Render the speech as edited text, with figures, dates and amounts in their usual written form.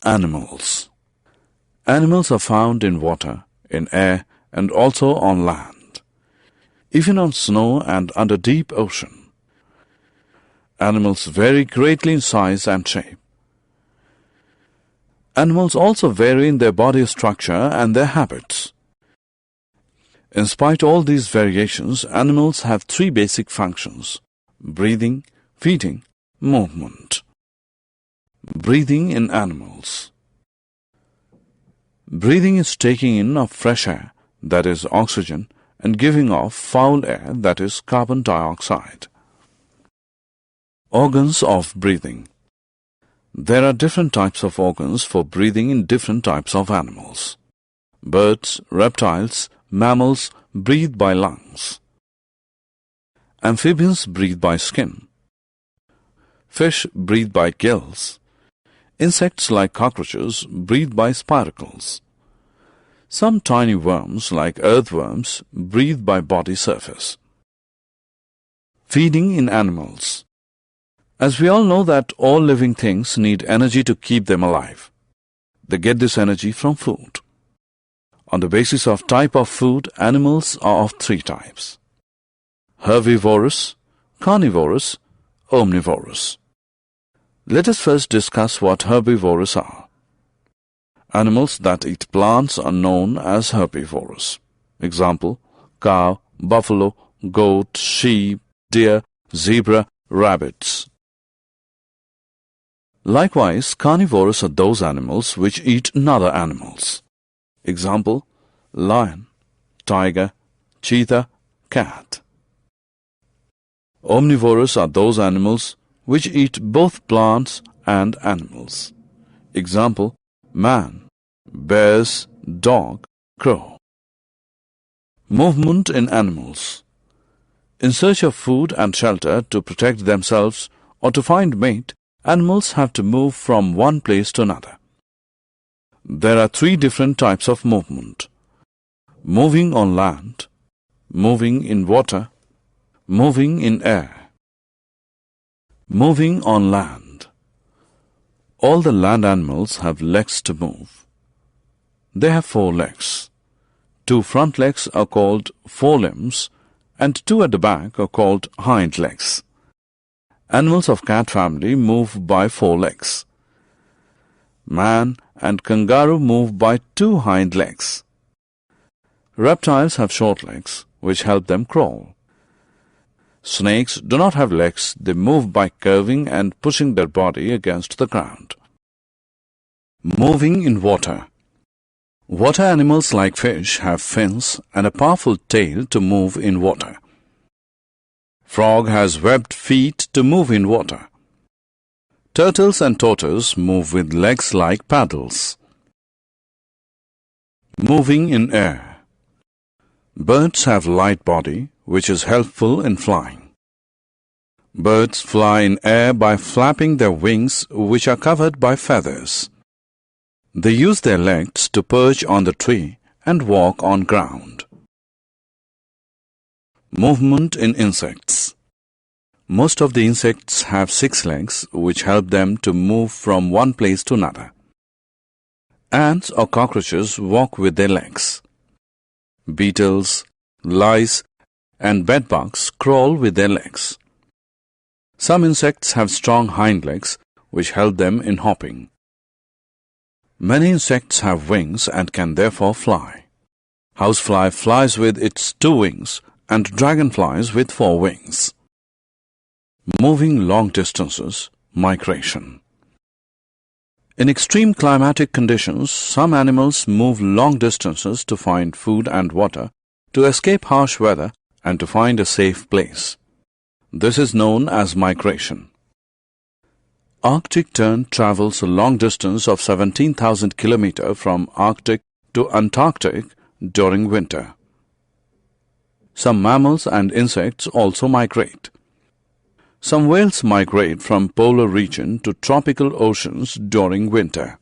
Animals. Animals are found in water, in air, and also on land, even on snow and under deep ocean. Animals vary greatly in size and shape. Animals also vary in their body structure and their habits. In spite of all these variations, animals have three basic functions: breathing, feeding, movement. Breathing in animals. Breathing is taking in of fresh air, that is oxygen, and giving off foul air, that is carbon dioxide. Organs of breathing. There are different types of organs for breathing in different types of animals. Birds, reptiles, mammals breathe by lungs. Amphibians breathe by skin. Fish breathe by gills. Insects like cockroaches breathe by spiracles. Some tiny worms like earthworms breathe by body surface. Feeding in animals. As we all know that all living things need energy to keep them alive. They get this energy from food. On the basis of type of food, animals are of three types: herbivorous, carnivorous, omnivorous. Let us first discuss what herbivorous are. Animals that eat plants are known as herbivorous. Example: cow, buffalo, goat, sheep, deer, zebra, rabbits. Likewise, carnivorous are those animals which eat other animals. Example: lion, tiger, cheetah, cat. Omnivorous are those animals which eat both plants and animals. Example: man, bears, dog, crow. Movement in animals. In search of food and shelter to protect themselves or to find mate, animals have to move from one place to another. There are three different types of movement: moving on land, moving in water, moving in air. Moving on land. All the land animals have legs to move. They have 4 legs. 2 front legs are called forelimbs, and 2 at the back are called hind legs. Animals of cat family move by 4 legs. Man and kangaroo move by 2 hind legs. Reptiles have short legs, which help them crawl. Snakes do not have legs, they move by curving and pushing their body against the ground. Moving in water. Water animals like fish have fins and a powerful tail to move in water. Frog has webbed feet to move in water. Turtles and tortoises move with legs like paddles. Moving in air. Birds have light body, which is helpful in flying. Birds fly in air by flapping their wings, which are covered by feathers. They use their legs to perch on the tree and walk on ground. Movement in insects. Most of the insects have 6 legs, which help them to move from one place to another. Ants or cockroaches walk with their legs. Beetles, lice, and bedbugs crawl with their legs. Some insects have strong hind legs, which help them in hopping. Many insects have wings and can therefore fly. Housefly flies with its 2 wings, and dragonflies with 4 wings. Moving long distances, migration. In extreme climatic conditions, some animals move long distances to find food and water, to escape harsh weather, and to find a safe place. This is known as migration. Arctic tern travels a long distance of 17,000 km from Arctic to Antarctic during winter. Some mammals and insects also migrate. Some whales migrate from polar region to tropical oceans during winter.